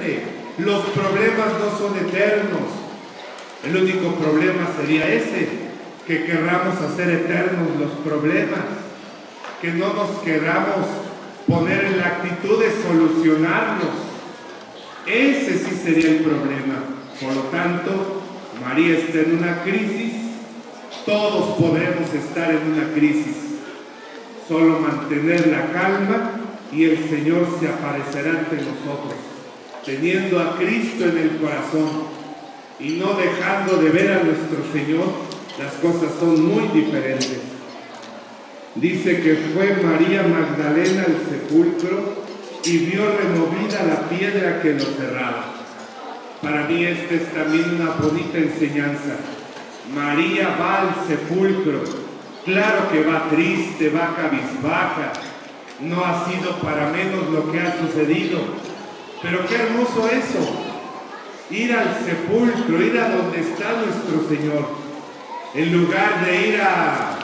siempre. Los problemas no son eternos. El único problema sería ese, que querramos hacer eternos los problemas, que no nos queramos poner en la actitud de solucionarlos. Ese sí sería el problema. Por lo tanto, María está en una crisis, todos podemos estar en una crisis. Solo mantener la calma y el Señor se aparecerá ante nosotros, teniendo a Cristo en el corazón y no dejando de ver a nuestro Señor. Las cosas son muy diferentes. Dice que fue María Magdalena al sepulcro y vio removida la piedra que lo cerraba. Para mí esta es también una bonita enseñanza. María va al sepulcro, claro que va triste, va cabizbaja, no ha sido para menos lo que ha sucedido, pero qué hermoso eso, ir al sepulcro, ir a donde está nuestro Señor, en lugar de ir a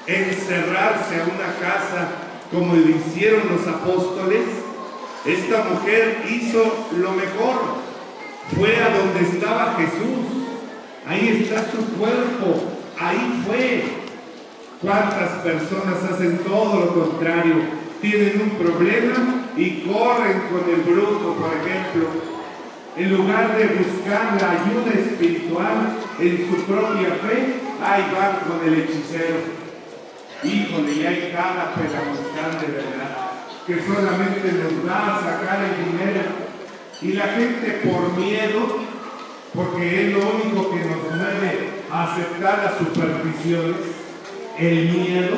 encerrarse a una casa como lo hicieron los apóstoles. Esta mujer hizo lo mejor, fue a donde estaba Jesús, ahí está su cuerpo, ahí fue. ¿Cuántas personas hacen todo lo contrario? Tienen un problema y corren con el brujo, por ejemplo, en lugar de buscar la ayuda espiritual en su propia fe, ahí van con el hechicero. Híjole, y hay cada pedagogía de verdad, que solamente nos va a sacar el dinero. Y la gente por miedo, porque es lo único que nos mueve a aceptar las supersticiones, el miedo,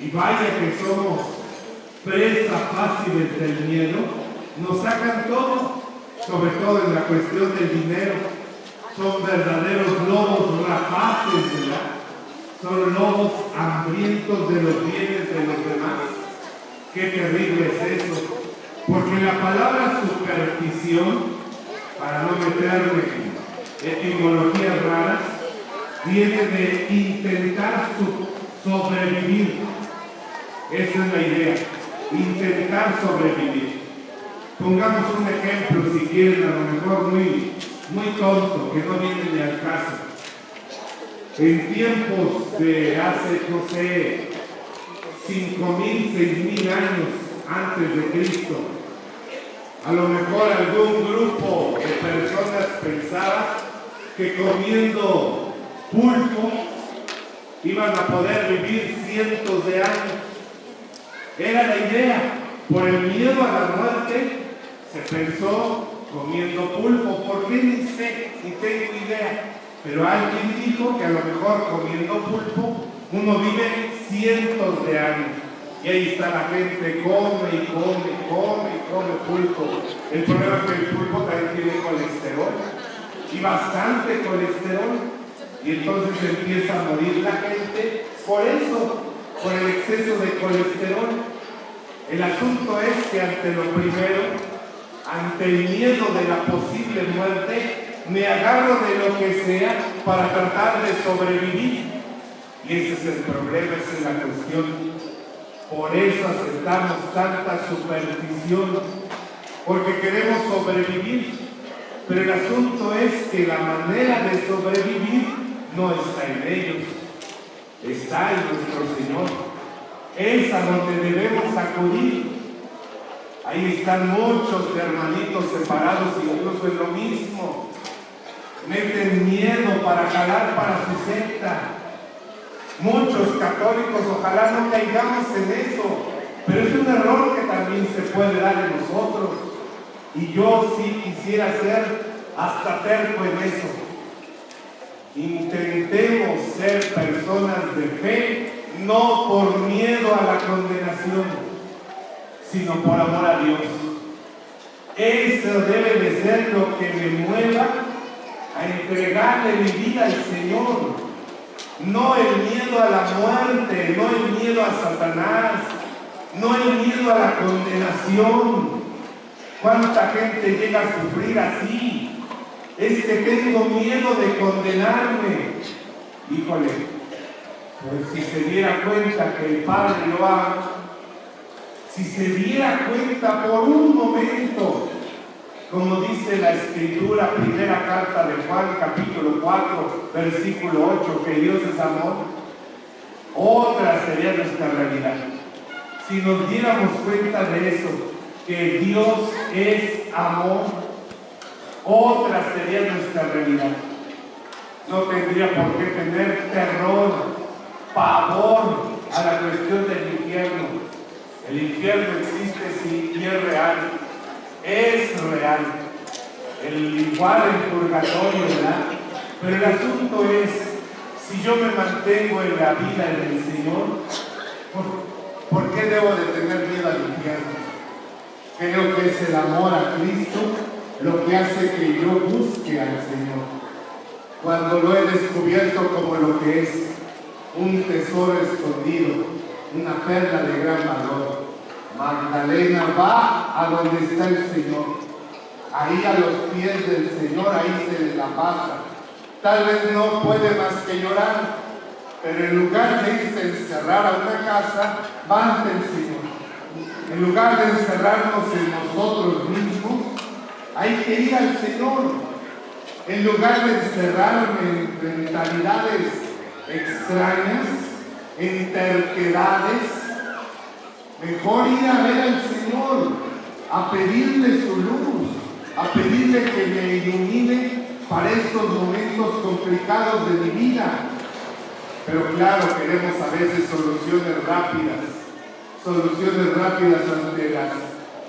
y vaya que somos presa fáciles del miedo, nos sacan todo, sobre todo en la cuestión del dinero. Son verdaderos lobos rapaces, ¿verdad? Son lobos hambrientos de los bienes de los demás. Qué terrible es eso, porque la palabra superstición, para no meterme en etimologías raras, viene de intentar sobrevivir. Esa es la idea, intentar sobrevivir. Pongamos un ejemplo, si quieren, a lo mejor muy tonto, que no viene ni al caso. En tiempos de hace, no sé, 5.000, 6.000 años antes de Cristo, a lo mejor algún grupo de personas pensaba que comiendo pulpo iban a poder vivir cientos de años. Era la idea. Por el miedo a la muerte se pensó comiendo pulpo. ¿Por qué? Ni sé, ni tengo idea. Pero alguien dijo que a lo mejor comiendo pulpo uno vive cientos de años. Y ahí está la gente, come y come, come y come pulpo. El problema es que el pulpo también tiene colesterol, y bastante colesterol. Y entonces empieza a morir la gente por eso, por el exceso de colesterol. El asunto es que ante lo primero, ante el miedo de la posible muerte, me agarro de lo que sea para tratar de sobrevivir. Y ese es el problema, esa es la cuestión. Por eso aceptamos tanta superstición, porque queremos sobrevivir. Pero el asunto es que la manera de sobrevivir no está en ellos, está en nuestro Señor. Es a donde debemos acudir. Ahí están muchos hermanitos separados, incluso en lo mismo. Meten miedo para jalar para su secta. Muchos católicos, ojalá no caigamos en eso, pero es un error que también se puede dar en nosotros. Y yo sí quisiera ser hasta terco en eso. Intentemos ser personas de fe, no por miedo a la condenación, sino por amor a Dios. Eso debe de ser lo que me mueva a entregarle mi vida al Señor. No el miedo a la muerte, no el miedo a Satanás, no el miedo a la condenación. ¿Cuánta gente llega a sufrir así? Es que tengo miedo de condenarme. Híjole, pues si se diera cuenta que el Padre lo ama, si se diera cuenta por un momento como dice la Escritura, primera carta de Juan, capítulo 4, versículo 8, que Dios es amor, otra sería nuestra realidad. Si nos diéramos cuenta de eso, que Dios es amor, otra sería nuestra realidad. No tendría por qué tener terror, pavor a la cuestión del infierno. El infierno existe, sí, y es real. Es real. Igual el purgatorio, ¿verdad? Pero el asunto es, si yo me mantengo en la vida del Señor, ¿por qué debo de tener miedo al infierno? Creo que es el amor a Cristo lo que hace que yo busque al Señor. Cuando lo he descubierto como lo que es un tesoro escondido, una perla de gran valor, Magdalena va a donde está el Señor. Ahí a los pies del Señor, ahí se la pasa. Tal vez no puede más que llorar, pero en lugar de irse a encerrar a una casa, va ante el Señor. En lugar de encerrarnos en nosotros mismos, hay que ir al Señor. En lugar de encerrarme en mentalidades extrañas, en terquedades, mejor ir a ver al Señor, a pedirle su luz, a pedirle que me ilumine para estos momentos complicados de mi vida. Pero claro, queremos a veces soluciones rápidas ante las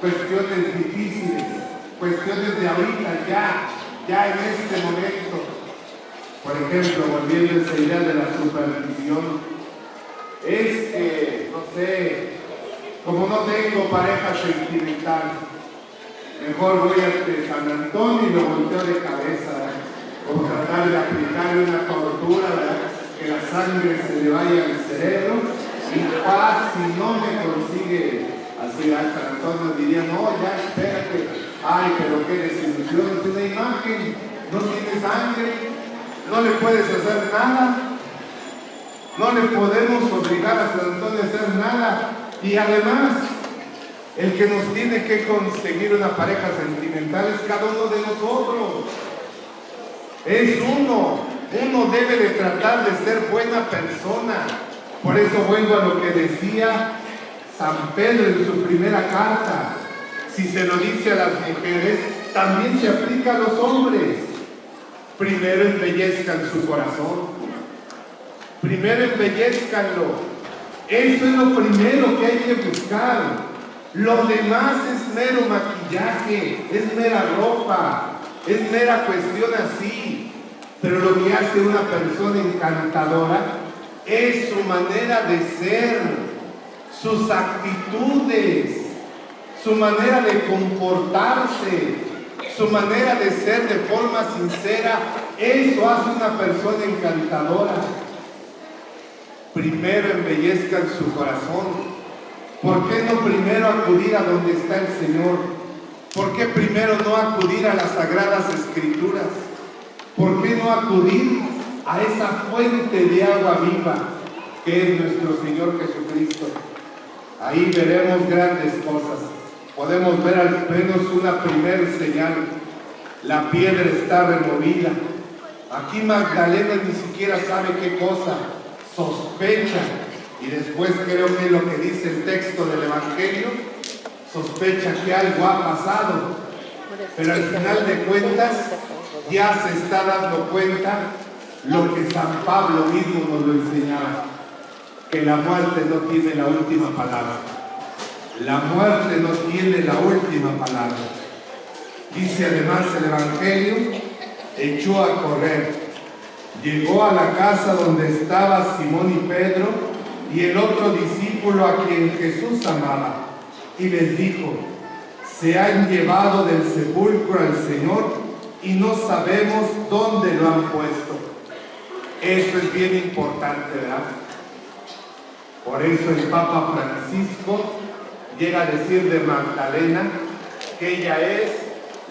cuestiones difíciles, cuestiones de ahorita, ya en este momento. Por ejemplo, volviendo a esa idea de la supervisión, es que, no sé, como no tengo pareja sentimental, mejor voy a San Antonio y lo volteo de cabeza, ¿verdad? O tratar de aplicarle una tortura, ¿verdad? Que la sangre se le vaya al cerebro, y paz, si no me consigue así, San Antonio diría, no, ya, espérate, ay, pero qué desilusión, es una imagen, no tiene sangre, no le puedes hacer nada, no le podemos obligar a San Antonio a hacer nada, y además, el que nos tiene que conseguir una pareja sentimental es cada uno de nosotros. Es uno debe de tratar de ser buena persona. Por eso vuelvo a lo que decía San Pedro en su primera carta. Si se lo dice a las mujeres, también se aplica a los hombres. Primero embellezcan su corazón. Primero embellezcanlo. Eso es lo primero que hay que buscar. Lo demás es mero maquillaje, es mera ropa, es mera cuestión así. Pero lo que hace una persona encantadora es su manera de ser, sus actitudes, su manera de comportarse, su manera de ser de forma sincera. Eso hace una persona encantadora. Primero embellezcan su corazón. ¿Por qué no primero acudir a donde está el Señor? ¿Por qué primero no acudir a las Sagradas Escrituras? ¿Por qué no acudir a esa fuente de agua viva que es nuestro Señor Jesucristo? Ahí veremos grandes cosas. Podemos ver al menos una primer señal. La piedra está removida. Aquí Magdalena ni siquiera sabe qué cosa, sospecha. Y después creo que es lo que dice el texto del Evangelio, sospecha que algo ha pasado, pero al final de cuentas ya se está dando cuenta lo que San Pablo mismo nos lo enseñaba, que la muerte no tiene la última palabra. La muerte no tiene la última palabra. Dice además el Evangelio, echó a correr, llegó a la casa donde estaba Simón y Pedro, y el otro discípulo a quien Jesús amaba, y les dijo, se han llevado del sepulcro al Señor y no sabemos dónde lo han puesto. Esto es bien importante, ¿verdad? Por eso el Papa Francisco llega a decir de Magdalena que ella es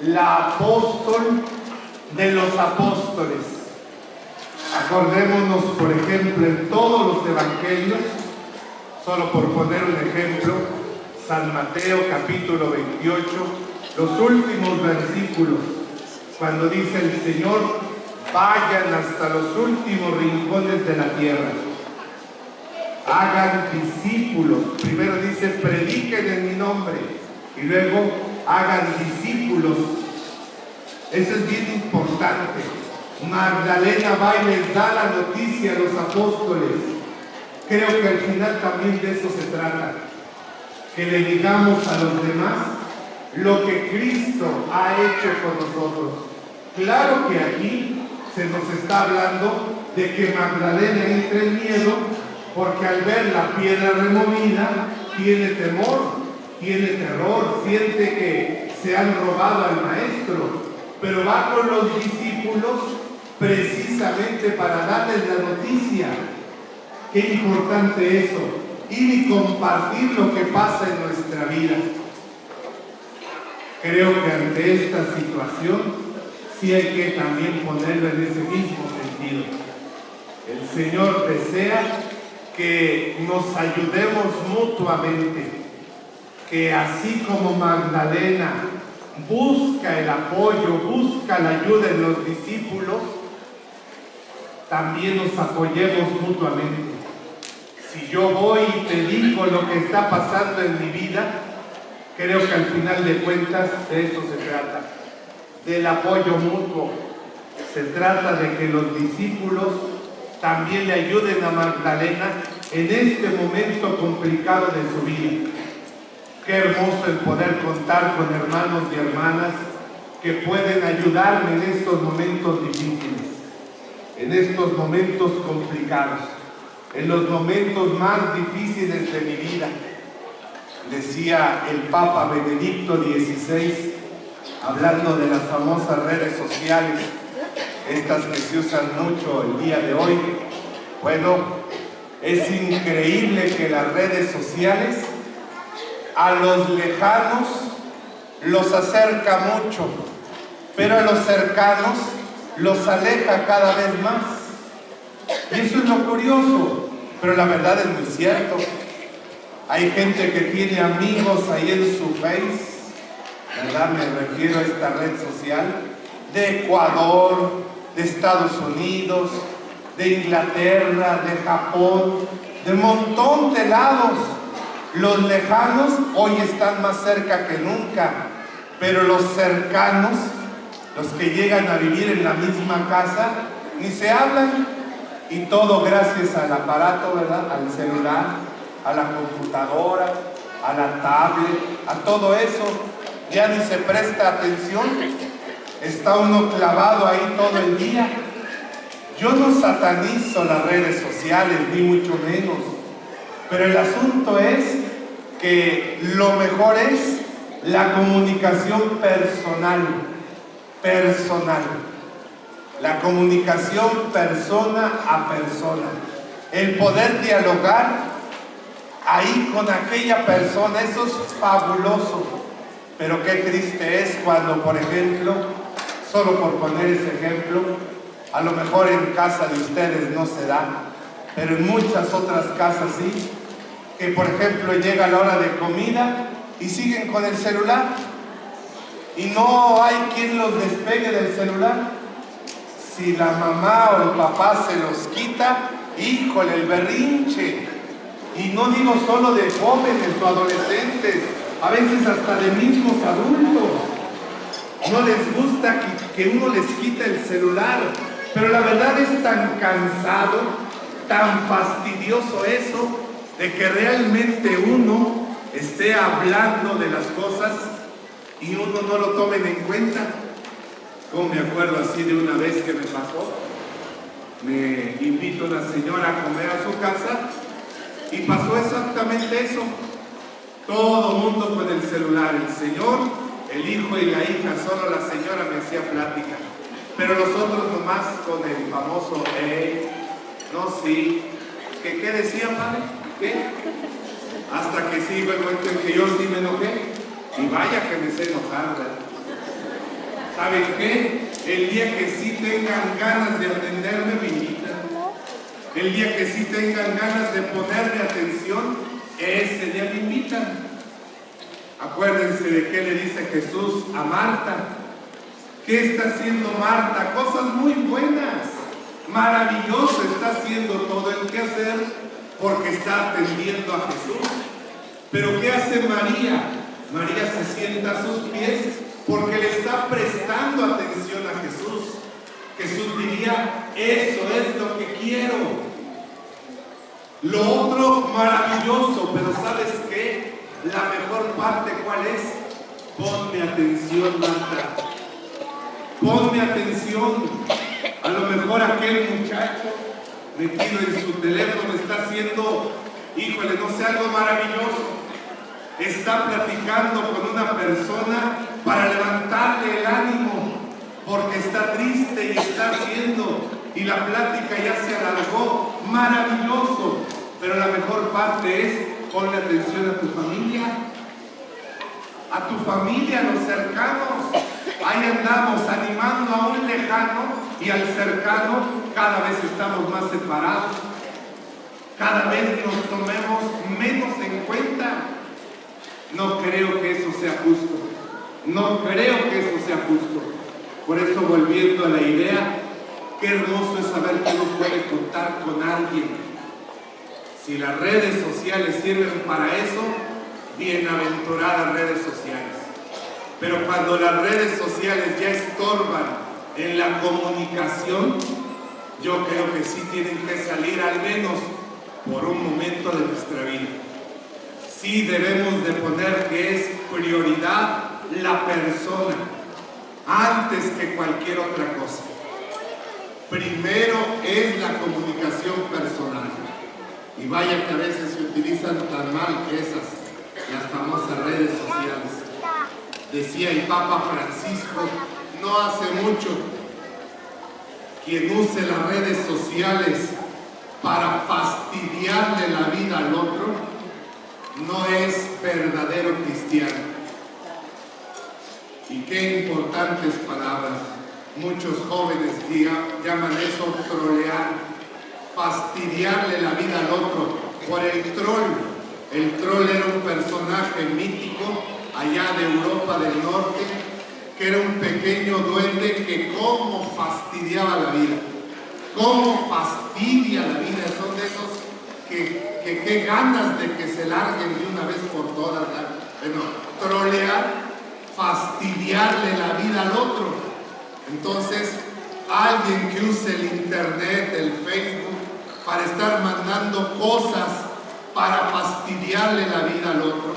la apóstol de los apóstoles. Acordémonos, por ejemplo, en todos los evangelios, solo por poner un ejemplo, San Mateo capítulo 28, los últimos versículos versículos, cuando dice el Señor, vayan hasta los últimos rincones de la tierra, hagan discípulos. Primero dice, prediquen en mi nombre, y luego hagan discípulos. Eso es bien importante. Magdalena va y les da la noticia a los apóstoles. Creo que al final también de eso se trata, que le digamos a los demás lo que Cristo ha hecho con nosotros. Claro que aquí se nos está hablando de que Magdalena entre en miedo, porque al ver la piedra removida tiene temor, tiene terror, siente que se han robado al maestro, pero va con los discípulos precisamente para darles la noticia. Qué importante eso, ir y compartir lo que pasa en nuestra vida. Creo que ante esta situación sí hay que también ponerlo en ese mismo sentido. El Señor desea que nos ayudemos mutuamente, que así como Magdalena busca el apoyo, busca la ayuda en los discípulos, también nos apoyemos mutuamente. Si yo voy y te digo lo que está pasando en mi vida, creo que al final de cuentas de eso se trata, del apoyo mutuo. Se trata de que los discípulos también le ayuden a Magdalena en este momento complicado de su vida. Qué hermoso el poder contar con hermanos y hermanas que pueden ayudarme en estos momentos difíciles, en estos momentos complicados, en los momentos más difíciles de mi vida. Decía el Papa Benedicto XVI, hablando de las famosas redes sociales, estas que se usan mucho el día de hoy. Bueno, es increíble que las redes sociales a los lejanos los acerca mucho, pero a los cercanos los aleja cada vez más. Y eso es lo curioso, pero la verdad es muy cierto. Hay gente que tiene amigos ahí en su Face, ¿verdad? Me refiero a esta red social, de Ecuador, de Estados Unidos, de Inglaterra, de Japón, de un montón de lados. Los lejanos hoy están más cerca que nunca, pero los cercanos, los que llegan a vivir en la misma casa, ni se hablan, y todo gracias al aparato, ¿verdad? Al celular, a la computadora, a la tablet, a todo eso, ya ni se presta atención, está uno clavado ahí todo el día. Yo no satanizo las redes sociales, ni mucho menos, pero el asunto es que lo mejor es la comunicación personal, la comunicación persona a persona, el poder dialogar ahí con aquella persona. Eso es fabuloso, pero qué triste es cuando, por ejemplo, solo por poner ese ejemplo, a lo mejor en casa de ustedes no se da, pero en muchas otras casas sí, que por ejemplo llega la hora de comida y siguen con el celular y no hay quien los despegue del celular. Si la mamá o el papá se los quita, híjole, el berrinche. Y no digo solo de jóvenes o adolescentes, a veces hasta de mismos adultos. No les gusta que uno les quite el celular, pero la verdad es tan cansado, tan fastidioso eso, de que realmente uno esté hablando de las cosas y uno no lo tomen en cuenta. Como me acuerdo así de una vez que me pasó, me invitó una señora a comer a su casa y pasó exactamente eso. Todo mundo con el celular, el señor, el hijo y la hija, solo la señora me hacía plática, pero nosotros nomás con el famoso no, sí, ¿qué decía, padre? ¿Qué? Hasta que sí, bueno, en que yo sí me enojé, y vaya que me sé enojar, ¿verdad? ¿Saben qué? El día que sí tengan ganas de atenderme, me invitan. El día que sí tengan ganas de ponerle atención, ese día me invitan. Acuérdense de qué le dice Jesús a Marta. ¿Qué está haciendo Marta? Cosas muy buenas. Maravilloso está haciendo todo el quehacer porque está atendiendo a Jesús. Pero ¿qué hace María? María se sienta a sus pies porque le está prestando atención a Jesús. Jesús diría, eso es lo que quiero. Lo otro maravilloso, pero ¿sabes qué? La mejor parte, ¿cuál es? Ponme atención, Marta. Ponme atención. A lo mejor aquel muchacho metido en su teléfono está haciendo, híjole, no sé, algo maravilloso. Está platicando con una persona para levantarle el ánimo, porque está triste y está haciendo, y la plática ya se alargó. Maravilloso. Pero la mejor parte es, ponle atención a tu familia. A tu familia, a los cercanos. Ahí andamos animando a un lejano y al cercano cada vez estamos más separados. Cada vez nos tomemos menos en cuenta. No creo que eso sea justo. No creo que eso sea justo. Por eso, volviendo a la idea, qué hermoso es saber que uno puede contar con alguien. Si las redes sociales sirven para eso, bienaventuradas redes sociales. Pero cuando las redes sociales ya estorban en la comunicación, yo creo que sí tienen que salir al menos por un momento de nuestra vida. Sí debemos de poner que es prioridad la persona antes que cualquier otra cosa. Primero es la comunicación personal. Y vaya que a veces se utilizan tan mal que esas, las famosas redes sociales. Decía el Papa Francisco no hace mucho, quien use las redes sociales para fastidiarle la vida al otro, no es verdadero cristiano. Y qué importantes palabras. Muchos jóvenes llaman eso trolear, fastidiarle la vida al otro por el troll. El troll era un personaje mítico allá de Europa del Norte, que era un pequeño duende que cómo fastidiaba la vida. Cómo fastidia la vida. Son de esos que qué ganas de que se larguen de una vez por todas. Bueno, trolear, fastidiarle la vida al otro. Entonces, alguien que use el internet, el Facebook, para estar mandando cosas para fastidiarle la vida al otro,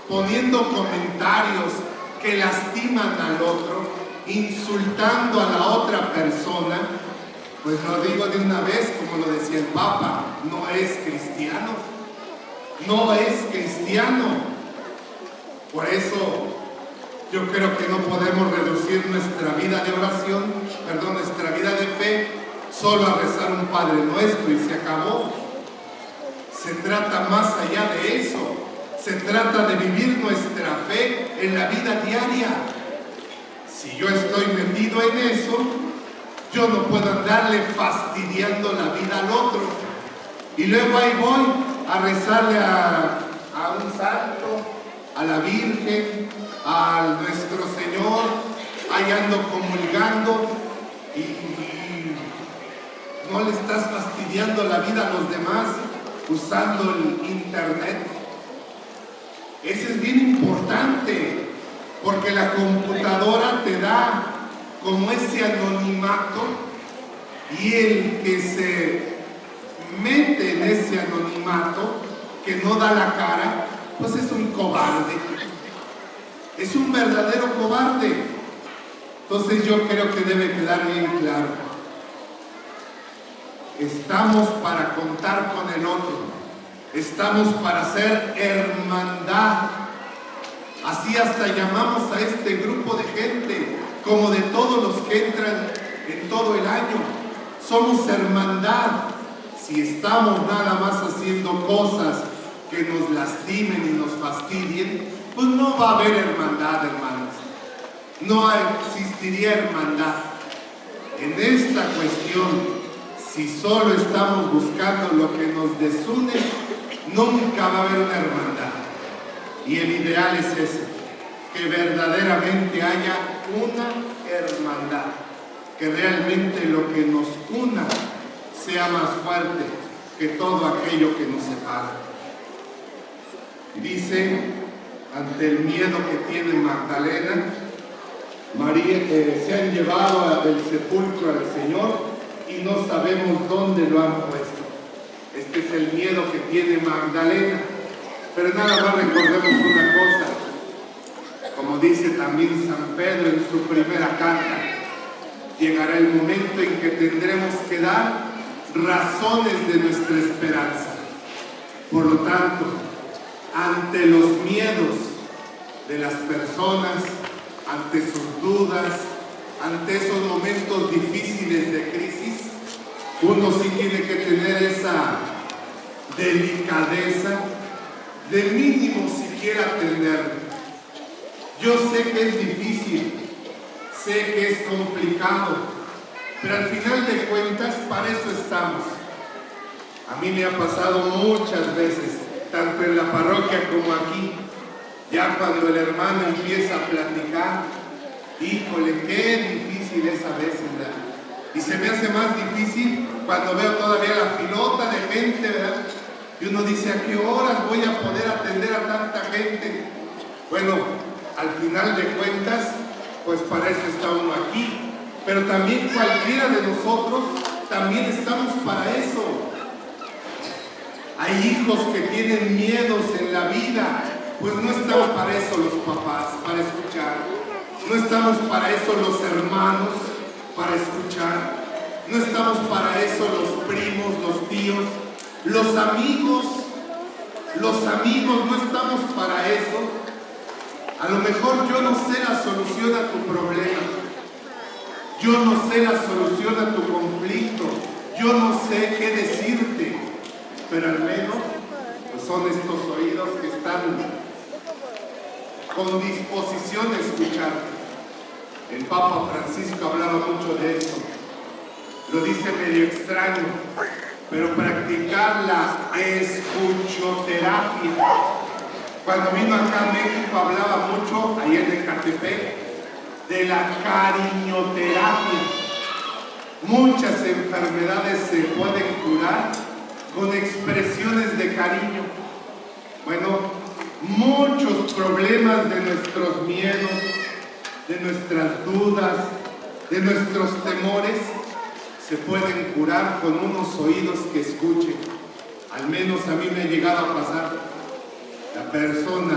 poniendo comentarios que lastiman al otro, insultando a la otra persona, pues lo digo de una vez, como lo decía el Papa, no es cristiano. No es cristiano. Por eso yo creo que no podemos reducir nuestra vida de oración, nuestra vida de fe, solo a rezar un Padre Nuestro y se acabó. Se trata más allá de eso. Se trata de vivir nuestra fe en la vida diaria. Si yo estoy metido en eso, yo no puedo andarle fastidiando la vida al otro. Y luego ahí voy a rezarle a un santo, a la Virgen, a nuestro Señor, ahí ando comulgando y no le estás fastidiando la vida a los demás usando el internet. Eso es bien importante, porque la computadora te da como ese anonimato, y el que se mete en ese anonimato, que no da la cara, pues es un cobarde. Es un verdadero cobarde. Entonces yo creo que debe quedar bien claro. Estamos para contar con el otro. Estamos para hacer hermandad. Así hasta llamamos a este grupo de gente, como de todos los que entran en todo el año. Somos hermandad. Si estamos nada más haciendo cosas que nos lastimen y nos fastidien, pues no va a haber hermandad, hermanos. No existiría hermandad. En esta cuestión, si solo estamos buscando lo que nos desune, nunca va a haber una hermandad. Y el ideal es ese, que verdaderamente haya una hermandad, que realmente lo que nos una sea más fuerte que todo aquello que nos separa. Dice, ante el miedo que tiene Magdalena, María, se han llevado del sepulcro al Señor y no sabemos dónde lo han puesto. Este es el miedo que tiene Magdalena. Pero nada más recordemos una cosa, como dice también San Pedro en su primera carta, llegará el momento en que tendremos que dar razones de nuestra esperanza. Por lo tanto, ante los miedos de las personas, ante sus dudas, ante esos momentos difíciles de crisis, uno sí tiene que tener esa delicadeza de mínimo siquiera atender. Yo sé que es difícil, sé que es complicado, pero al final de cuentas para eso estamos. A mí me ha pasado muchas veces, tanto en la parroquia como aquí, ya cuando el hermano empieza a platicar, híjole, qué difícil es a veces, ¿verdad? Y se me hace más difícil cuando veo todavía la filota de gente, ¿verdad? Y uno dice, ¿a qué horas voy a poder atender a tanta gente? Bueno, al final de cuentas, pues para eso está uno aquí. Pero también cualquiera de nosotros, también estamos para eso. Hay hijos que tienen miedos en la vida, pues no estamos para eso los papás, para escuchar. No estamos para eso los hermanos, para escuchar. No estamos para eso los primos, los tíos, los amigos no estamos para eso. A lo mejor yo no sé la solución a tu problema, yo no sé la solución a tu conflicto, yo no sé qué decirte, pero al menos pues son estos oídos que están con disposición a escucharte. El Papa Francisco hablaba mucho de eso, lo dice medio extraño, pero practicar la escuchoterapia. Cuando vino acá a México hablaba mucho, ahí en Ecatepec, de la cariñoterapia. Muchas enfermedades se pueden curar con expresiones de cariño. Bueno, muchos problemas de nuestros miedos, de nuestras dudas, de nuestros temores, se pueden curar con unos oídos que escuchen. Al menos a mí me ha llegado a pasar. La persona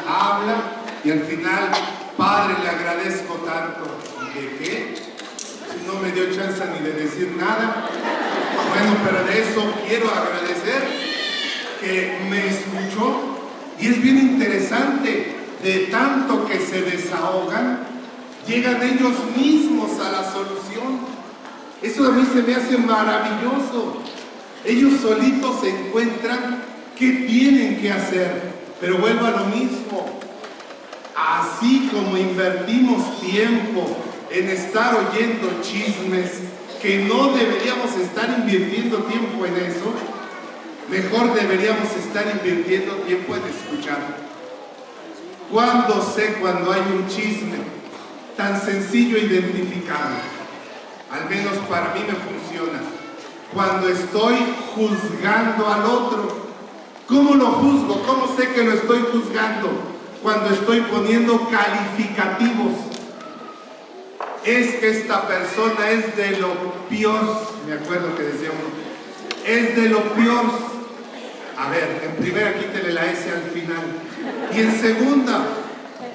habla y al final, Padre, le agradezco tanto. ¿Y de qué? Si no me dio chance ni de decir nada. Bueno, pero de eso quiero agradecer que me escuchó. Y es bien interesante, de tanto que se desahogan, llegan ellos mismos a la solución. Eso a mí se me hace maravilloso. Ellos solitos se encuentran qué tienen que hacer. Pero vuelvo a lo mismo. Así como invertimos tiempo en estar oyendo chismes, que no deberíamos estar invirtiendo tiempo en eso, mejor deberíamos estar invirtiendo tiempo en escuchar. ¿Cuándo sé cuando hay un chisme? Tan sencillo identificarlo. Al menos para mí me funciona. Cuando estoy juzgando al otro. ¿Cómo lo juzgo? ¿Cómo sé que lo estoy juzgando? Cuando estoy poniendo calificativos. Es que esta persona es de lo peor. Me acuerdo que decía uno. Es de lo peor. A ver, en primera quítele la S al final. Y en segunda,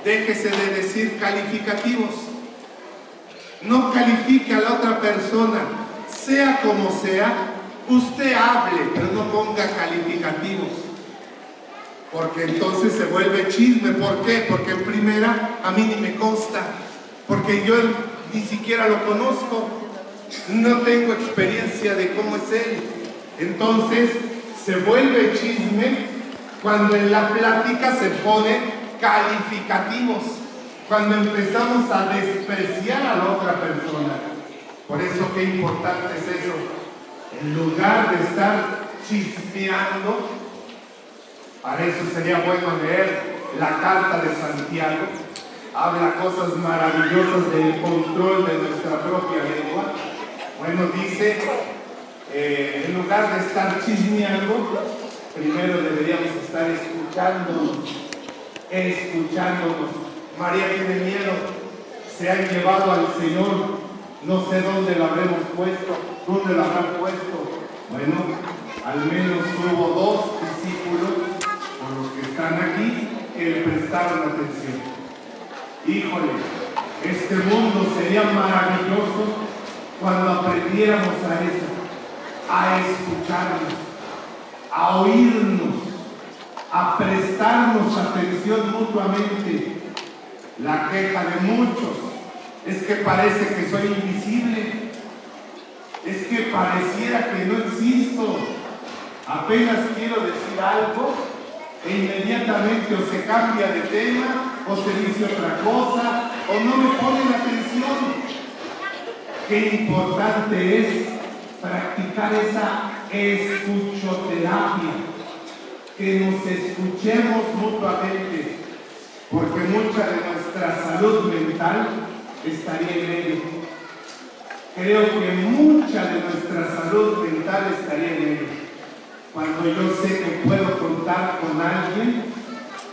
déjese de decir calificativos. No califique a la otra persona. Sea como sea, usted hable, pero no ponga calificativos. Porque entonces se vuelve chisme. ¿Por qué? Porque en primera a mí ni me consta. Porque yo ni siquiera lo conozco. No tengo experiencia de cómo es él. Entonces se vuelve chisme cuando en la plática se ponen calificativos. Cuando empezamos a despreciar a la otra persona. Por eso qué importante es eso. En lugar de estar chismeando, para eso sería bueno leer la carta de Santiago. habla cosas maravillosas del control de nuestra propia lengua. Bueno, dice, en lugar de estar chismeando, primero deberíamos estar escuchándonos. María tiene miedo, se han llevado al Señor, no sé dónde lo habremos puesto, dónde lo habrán puesto. Bueno, al menos hubo 2 discípulos, por los que están aquí, que le prestaron atención. Híjole, este mundo sería maravilloso cuando aprendiéramos a eso, a escucharnos, a oírnos, a prestarnos atención mutuamente. La queja de muchos es que parece que soy invisible, es que pareciera que no existo, apenas quiero decir algo e inmediatamente o se cambia de tema o se dice otra cosa o no me ponen atención. Qué importante es practicar esa escuchoterapia, que nos escuchemos mutuamente, porque mucha de nuestra salud mental estaría en ello. Creo que mucha de nuestra salud mental estaría en ello. Cuando yo sé que puedo contar con alguien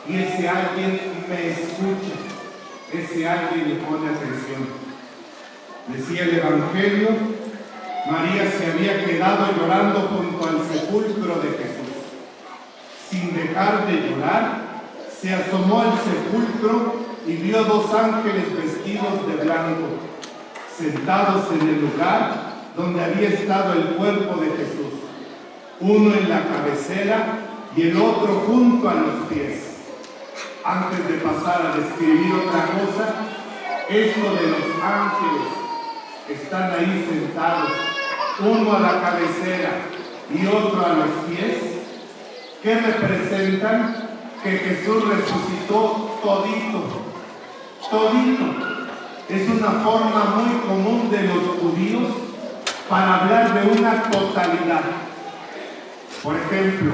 y ese alguien me escucha, ese alguien le pone atención. Decía el Evangelio, María se había quedado llorando junto al sepulcro de Jesús. Sin dejar de llorar, se asomó al sepulcro y vio 2 ángeles vestidos de blanco, sentados en el lugar donde había estado el cuerpo de Jesús, uno en la cabecera y el otro junto a los pies. Antes de pasar a describir otra cosa, esto de los ángeles que están ahí sentados, uno a la cabecera y otro a los pies, ¿qué representan? Que Jesús resucitó todito. Es una forma muy común de los judíos para hablar de una totalidad. Por ejemplo,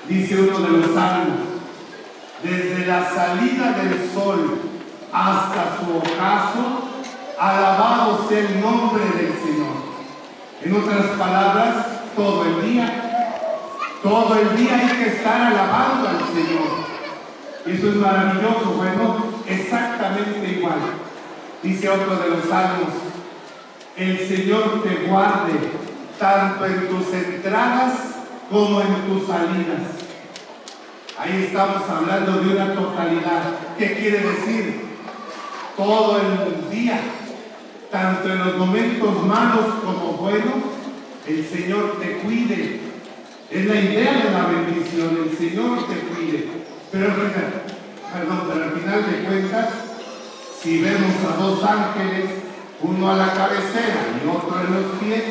dice uno de los salmos, desde la salida del sol hasta su ocaso, alabado sea el nombre del Señor. En otras palabras, todo el día hay que estar alabando al Señor. Eso es maravilloso. Bueno, exactamente igual. Dice otro de los salmos, el Señor te guarde tanto en tus entradas como en tus salidas. Ahí estamos hablando de una totalidad. ¿Qué quiere decir? Todo el día, tanto en los momentos malos como buenos, el Señor te cuide. Es la idea de la bendición, el Señor te cuide. Pero al final de cuentas, si vemos a 2 ángeles, uno a la cabecera y otro en los pies,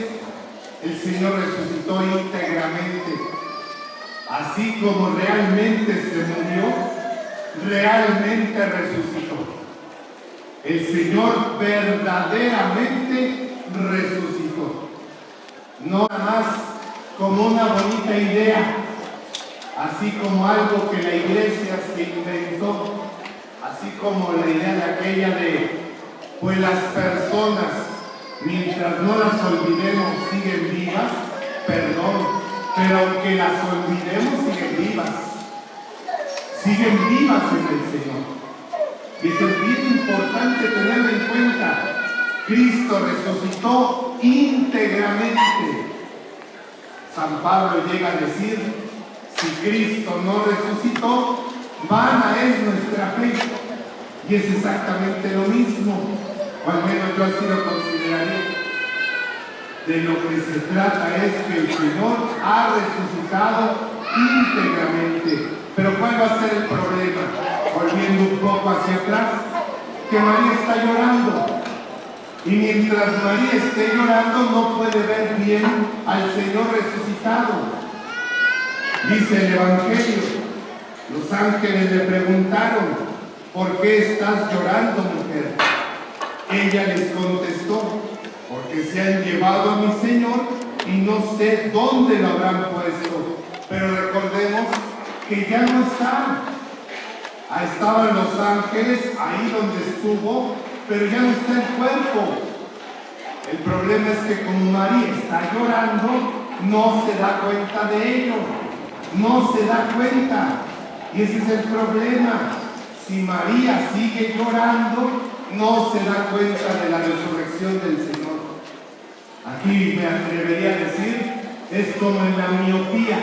el Señor resucitó íntegramente. Así como realmente se murió, realmente resucitó. El Señor verdaderamente resucitó. No nada más como una bonita idea, así como algo que la iglesia se inventó, así como la idea de aquella de, pues las personas, mientras no las olvidemos, siguen vivas, perdón, pero aunque las olvidemos, siguen vivas en el Señor. Y eso es bien importante tenerlo en cuenta. Cristo resucitó íntegramente. San Pablo llega a decir, si Cristo no resucitó, vana es nuestra fe. Y es exactamente lo mismo, o al menos yo así lo consideraría. De lo que se trata es que el Señor ha resucitado íntegramente. Pero ¿cuál va a ser el problema? Volviendo un poco hacia atrás, que María está llorando. Y mientras María esté llorando, no puede ver bien al Señor resucitado. Dice el Evangelio, los ángeles le preguntaron, ¿por qué estás llorando, mujer? Ella les contestó, porque se han llevado a mi Señor y no sé dónde lo habrán puesto. Pero recordemos que ya no está. Estaban los ángeles ahí donde estuvo, pero ya no está el cuerpo. El problema es que como María está llorando, no se da cuenta de ello, no se da cuenta. Y ese es el problema. Si María sigue llorando, no se da cuenta de la resurrección del Señor. Aquí me atrevería a decir, es como en la miopía.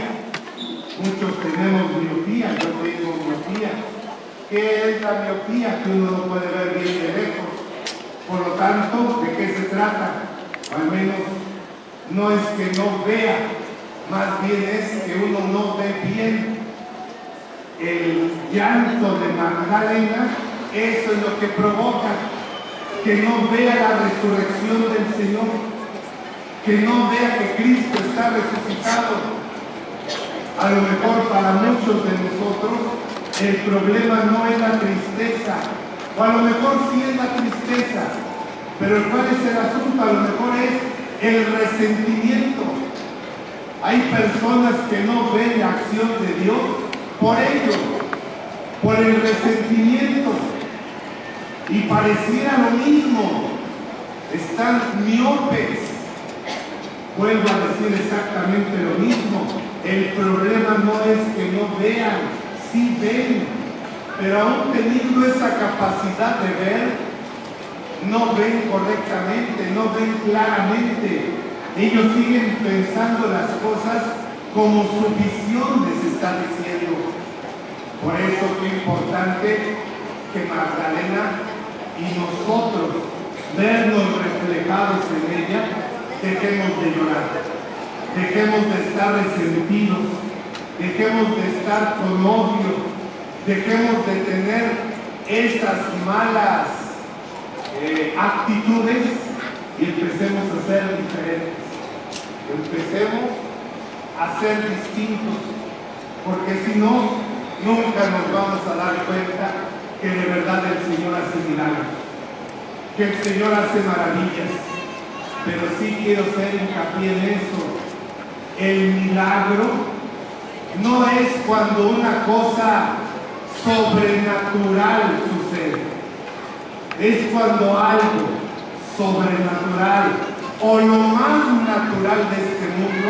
Muchos tenemos miopía, yo tengo miopía. ¿Qué es la miopía? Que uno no puede ver bien de lejos. Por lo tanto, ¿de qué se trata? Al menos no es que no vea, más bien es que uno no ve bien. El llanto de Magdalena, eso es lo que provoca que no vea la resurrección del Señor, que no vea que Cristo está resucitado. A lo mejor para muchos de nosotros el problema no es la tristeza, o a lo mejor sí es la tristeza, pero ¿cuál es el asunto? A lo mejor es el resentimiento. Hay personas que no ven la acción de Dios por ello, por el resentimiento, y pareciera lo mismo, están miopes. Vuelvo a decir exactamente lo mismo. El problema no es que no vean, sí ven, pero aún teniendo esa capacidad de ver, no ven correctamente, no ven claramente. Ellos siguen pensando las cosas como su visión les está diciendo. Por eso es importante que Magdalena y nosotros, vernos reflejados en ella, dejemos de llorar, dejemos de estar resentidos, dejemos de estar con odio, dejemos de tener esas malas actitudes y empecemos a ser diferentes, empecemos a ser distintos, porque si no, nunca nos vamos a dar cuenta que de verdad el Señor hace milagros, que el Señor hace maravillas. Pero sí quiero hacer hincapié en eso. El milagro no es cuando una cosa sobrenatural sucede, es cuando algo sobrenatural o lo más natural de este mundo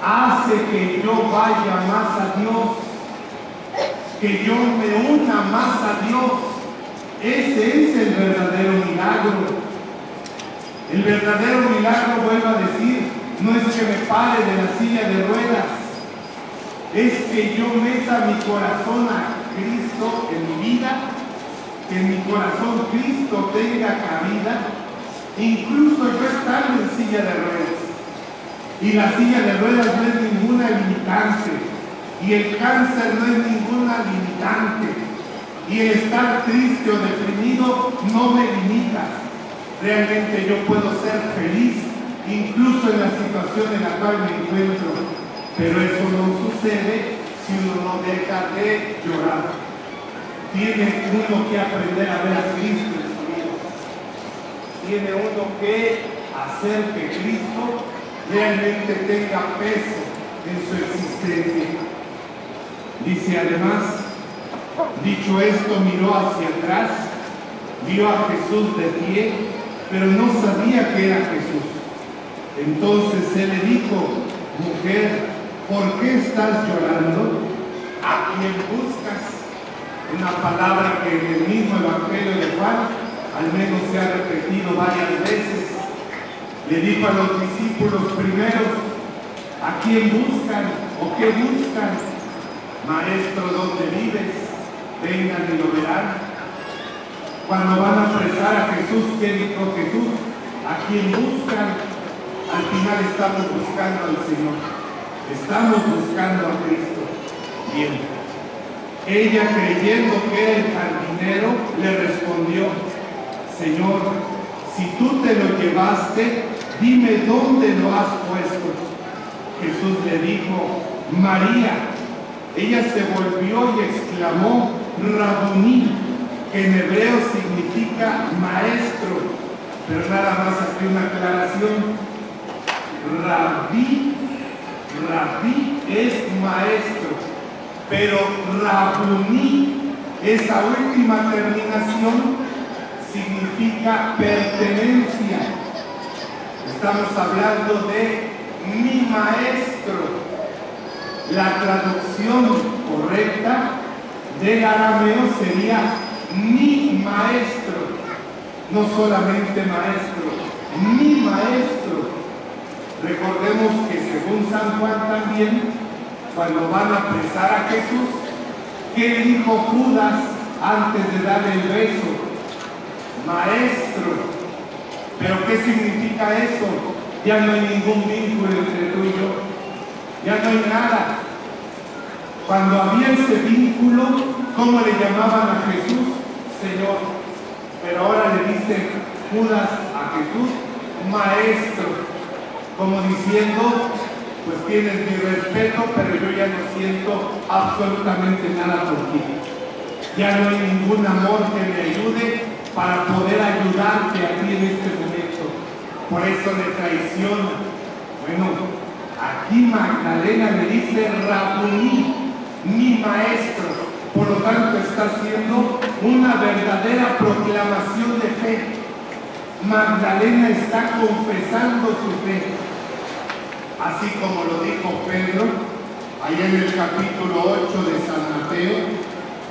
hace que yo vaya más a Dios, que yo me una más a Dios. Ese es el verdadero milagro. El verdadero milagro, vuelvo a decir, no es que me pare de la silla de ruedas, es que yo meta mi corazón a Cristo en mi vida, que en mi corazón Cristo tenga cabida, incluso yo estando en silla de ruedas. Y la silla de ruedas no es ninguna limitante, y el cáncer no es ninguna limitante, y el estar triste o deprimido no me limita. Realmente yo puedo ser feliz incluso en la situación en la cual me encuentro, pero eso no sucede si uno no deja de llorar. Tiene uno que aprender a ver a Cristo en su vida. Tiene uno que hacer que Cristo realmente tenga peso en su existencia. Dice además, dicho esto, miró hacia atrás, vio a Jesús de pie, pero no sabía que era Jesús. Entonces él le dijo, mujer, ¿por qué estás llorando? ¿A quién buscas? Una palabra que en el mismo Evangelio de Juan al menos se ha repetido varias veces. Le dijo a los discípulos primeros, ¿a quién buscan o qué buscan? Maestro, ¿dónde vives? Vengan y lo verán. Cuando van a apresar a Jesús, ¿qué dijo Jesús? ¿A quién buscan? Al final estamos buscando al Señor. Estamos buscando a Cristo. Bien. Ella, creyendo que era el jardinero, le respondió, Señor, si tú te lo llevaste, dime dónde lo has puesto. Jesús le dijo, María. Ella se volvió y exclamó, Rabuní, que en hebreo significa maestro. Pero nada más aquí una aclaración. Rabí es maestro, pero Rabuní Esa última terminación significa pertenencia. Estamos hablando de mi maestro. La traducción correcta del arameo sería mi maestro. No solamente maestro, mi maestro. Recordemos que según San Juan también, cuando van a apresar a Jesús, ¿qué dijo Judas antes de darle el beso? Maestro. ¿Pero qué significa eso? Ya no hay ningún vínculo entre tú y yo. Ya no hay nada. Cuando había ese vínculo, ¿cómo le llamaban a Jesús? Señor. Pero ahora le dice Judas a Jesús, maestro. Como diciendo, pues tienes mi respeto, pero yo ya no siento absolutamente nada por ti. Ya no hay ningún amor que me ayude para poder ayudarte a ti en este momento. Por eso le traiciona. Bueno, aquí Magdalena le dice Rabuní, mi maestro. Por lo tanto está haciendo una verdadera proclamación de fe. Magdalena está confesando su fe. Así como lo dijo Pedro, allá en el capítulo 8 de San Mateo,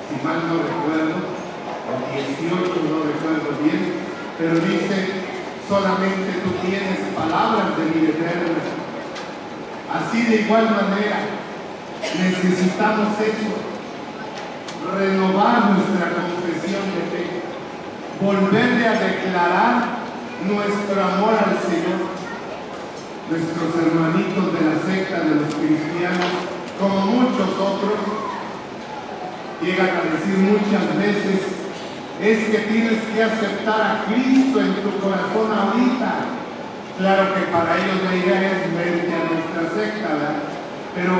si mal no recuerdo, o 18, no recuerdo bien, pero dice, solamente tú tienes palabras de vida eterna. Así de igual manera, necesitamos eso, renovar nuestra confesión de fe, volverle a declarar nuestro amor al Señor. Nuestros hermanitos de la secta de los cristianos, como muchos otros, llegan a decir muchas veces, es que tienes que aceptar a Cristo en tu corazón ahorita. Claro que para ellos la idea es verte a nuestra secta, ¿verdad? Pero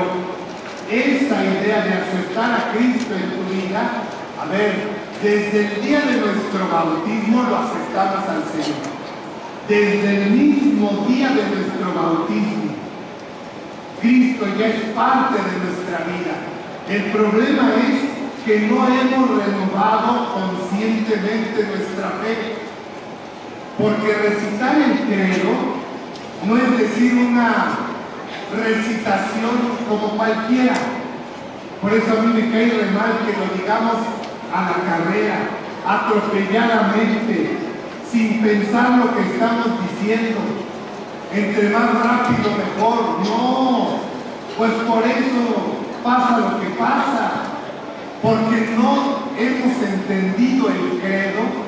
esa idea de aceptar a Cristo en tu vida, a ver, desde el día de nuestro bautismo lo aceptamos al Señor. Desde el mismo día de nuestro bautismo, Cristo ya es parte de nuestra vida. El problema es que no hemos renovado conscientemente nuestra fe. Porque recitar el credo no es decir una recitación como cualquiera. Por eso a mí me cae re mal que lo digamos a la carrera, atropelladamente, sin pensar lo que estamos diciendo. Entre más rápido mejor. No, pues por eso pasa lo que pasa, porque no hemos entendido el credo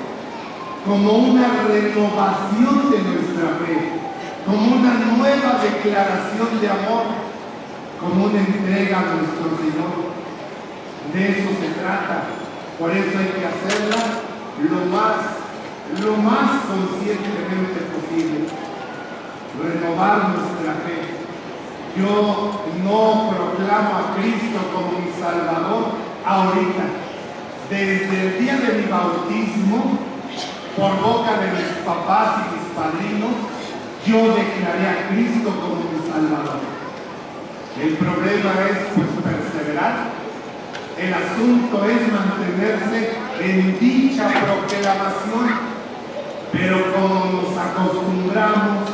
como una renovación de nuestra fe, como una nueva declaración de amor, como una entrega a nuestro Señor. De eso se trata. Por eso hay que hacerla lo más conscientemente posible. Renovar nuestra fe. Yo no proclamo a Cristo como mi Salvador ahorita. Desde el día de mi bautismo, por boca de mis papás y mis padrinos, yo declaré a Cristo como mi Salvador. El problema es pues perseverar. El asunto es mantenerse en dicha proclamación. Pero como nos acostumbramos,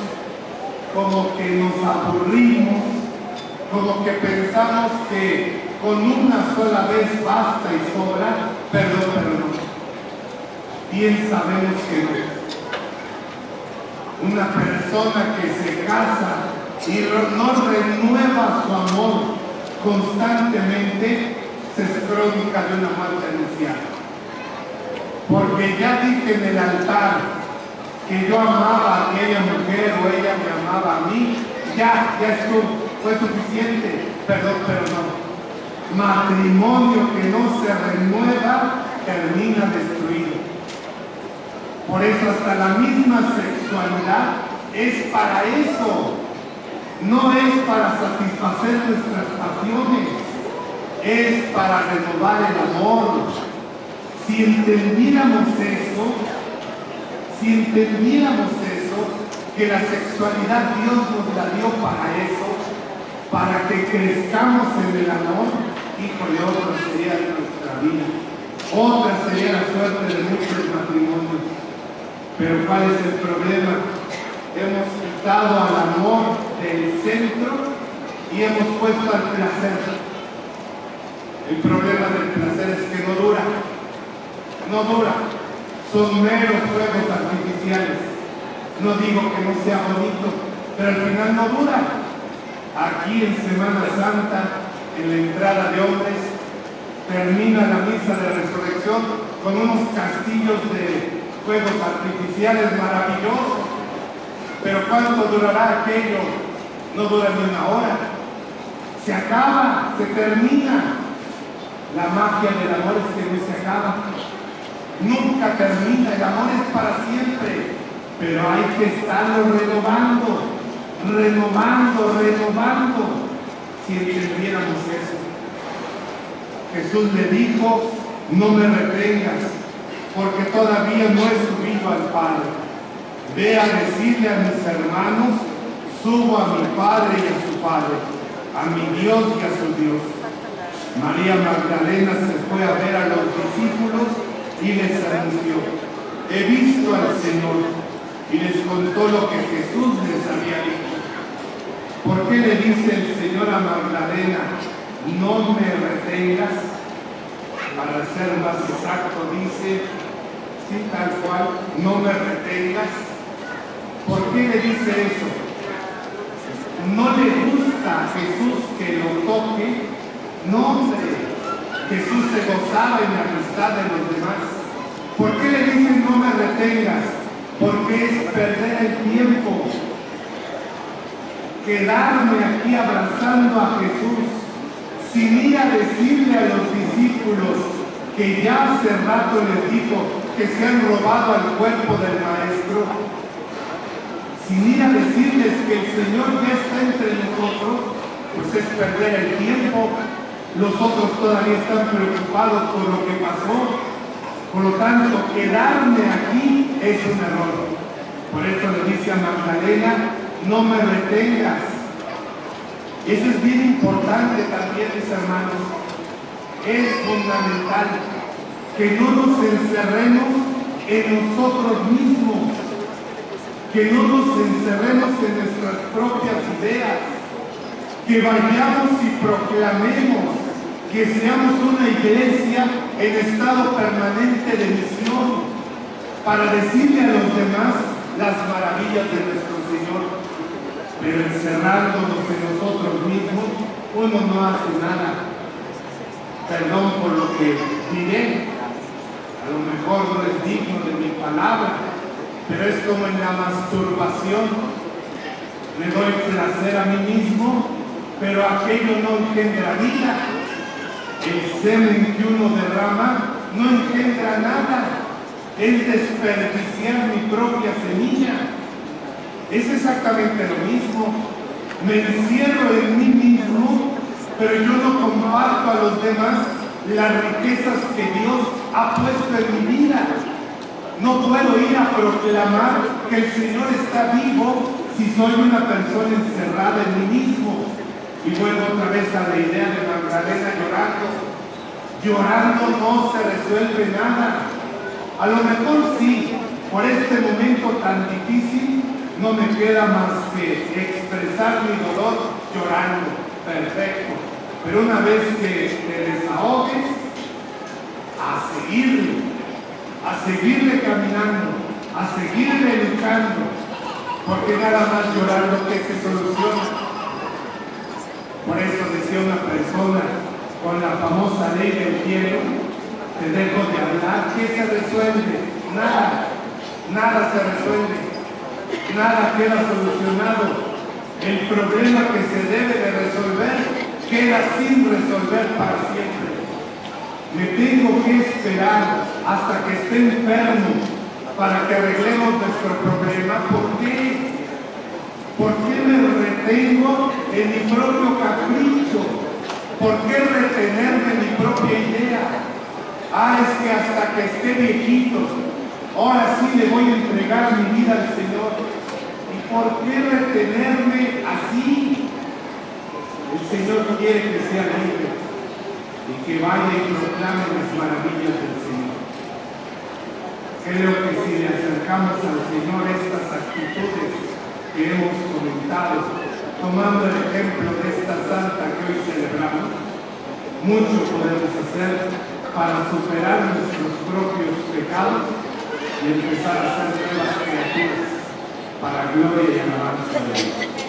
como que nos aburrimos, como que pensamos que con una sola vez basta y sobra, pero no. Bien sabemos que no. Una persona que se casa y no renueva su amor constantemente, se es crónica de una muerte anunciada. Porque ya dije en el altar que yo amaba a aquella mujer o ella me amaba a mí, ya estuvo, fue suficiente, pero no. Matrimonio que no se renueva termina destruido. Por eso hasta la misma sexualidad es para eso, no es para satisfacer nuestras pasiones, es para renovar el amor. Si entendiéramos eso, que la sexualidad Dios nos la dio para eso, para que crezcamos en el amor, híjole, otro sería nuestra vida. Otra sería la suerte de muchos matrimonios. Pero ¿cuál es el problema? Hemos quitado al amor del centro y hemos puesto al placer. El problema del placer es que no dura. No dura. Son meros fuegos artificiales. No digo que no sea bonito, pero al final no dura. Aquí en Semana Santa, en la entrada de hombres, termina la misa de resurrección con unos castillos de fuegos artificiales maravillosos. Pero ¿cuánto durará aquello? No dura ni una hora. Se acaba, se termina. La magia del amor es que no se acaba. Nunca termina, el amor es para siempre. Pero hay que estarlo renovando, renovando. Si entendiéramos eso. Jesús le dijo, no me retengas, porque todavía no he subido al Padre. Ve a decirle a mis hermanos, subo a mi Padre y a su Padre, a mi Dios y a su Dios. María Magdalena se fue a ver a los discípulos y les anunció, he visto al Señor, y les contó lo que Jesús les había dicho. ¿Por qué le dice el Señor a Magdalena, no me retengas? Para ser más exacto, dice, sí, tal cual, no me retengas. ¿Por qué le dice eso? No le gusta a Jesús que lo toque. No, hombre, Jesús se gozaba en la amistad de los demás. ¿Por qué le dicen no me retengas? Porque es perder el tiempo. Quedarme aquí abrazando a Jesús sin ir a decirle a los discípulos que ya hace rato les dijo que se han robado al cuerpo del Maestro, sin ir a decirles que el Señor ya está entre nosotros, pues es perder el tiempo. Los otros todavía están preocupados por lo que pasó. Por lo tanto, quedarme aquí es un error. Por eso le dice a Magdalena, no me retengas. Eso es bien importante también, mis hermanos. Es fundamental que no nos encerremos en nosotros mismos, que no nos encerremos en nuestras propias ideas, que vayamos y proclamemos, que seamos una iglesia en estado permanente de misión, para decirle a los demás las maravillas de nuestro Señor. Pero encerrándonos en nosotros mismos, uno no hace nada. Perdón por lo que diré, a lo mejor no es digno de mi palabra, pero es como en la masturbación. Me doy placer a mí mismo, pero aquello no engendra vida. El semen que uno derrama no engendra nada. Es desperdiciar mi propia semilla. Es exactamente lo mismo. Me encierro en mí mismo, pero yo no comparto a los demás las riquezas que Dios ha puesto en mi vida. No puedo ir a proclamar que el Señor está vivo si soy una persona encerrada en mí mismo. Y vuelvo otra vez a la idea de Magdalena llorando. Llorando no se resuelve nada. A lo mejor sí, por este momento tan difícil, no me queda más que expresar mi dolor llorando. Perfecto. Pero una vez que te desahogues, a seguirle caminando, a seguirle luchando, porque nada más llorando que se soluciona. Por eso decía una persona con la famosa ley del hielo, te dejo de hablar, ¿qué se resuelve? Nada, nada se resuelve, nada queda solucionado. El problema que se debe de resolver queda sin resolver para siempre. Me tengo que esperar hasta que esté enfermo para que arreglemos nuestro problema. ¿Por qué? ¿Por qué me retengo en mi propio capricho? ¿Por qué retenerme en mi propia idea? Es que hasta que esté viejito, ahora sí le voy a entregar mi vida al Señor. ¿Y por qué retenerme así? El Señor quiere que sea libre. y que vaya y proclame las maravillas del Señor. Creo que si le acercamos al Señor estas actitudes que hemos comentado, tomando el ejemplo de esta santa que hoy celebramos, mucho podemos hacer para superar nuestros propios pecados y empezar a ser nuevas criaturas para gloria y alabanza de Dios.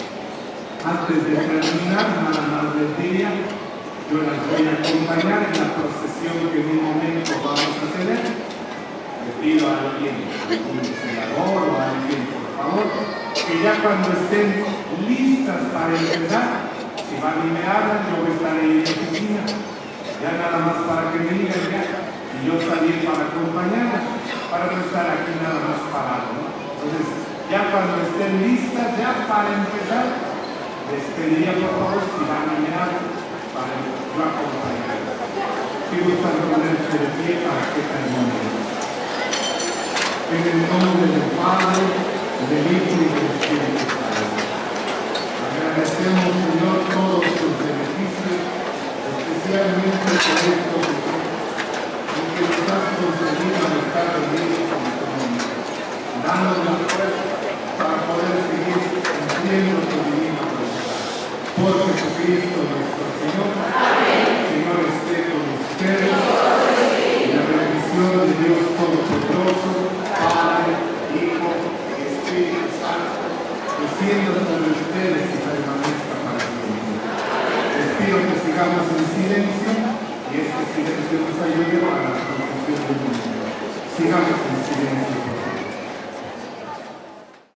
Antes de terminar, nada más les diría, yo las voy a acompañar en la procesión que en un momento vamos a tener. Le pido a alguien, un senador o a alguien, por favor, que ya cuando estén listas para empezar, si van y me hablan, yo voy a estar ahí en la oficina, ya nada más para que me digan ya, y yo salir para acompañarlos, para no estar aquí nada más parado, ¿no? Entonces, ya cuando estén listas, ya para empezar, les pediría por favor si van y me hablan, para yo acompañarlos. Si gustan ponerse de pie para que termine. En el nombre del Padre, del Hijo y del Espíritu Santo. Agradecemos, Señor, todos tus beneficios, especialmente por estos en que nos has concedido a estar unidos con tu nombre, dándonos la fuerza para poder seguir cumpliendo tu divina voluntad. Por Jesucristo nuestro Señor. Amén. Señor esté con ustedes. Y la bendición de Dios Todopoderoso, Padre, Hijo y Espíritu Santo, descienda sobre ustedes y permanezca para siempre. Les pido que sigamos en silencio y este silencio nos ayude para la procesión del mundo. Sigamos en silencio.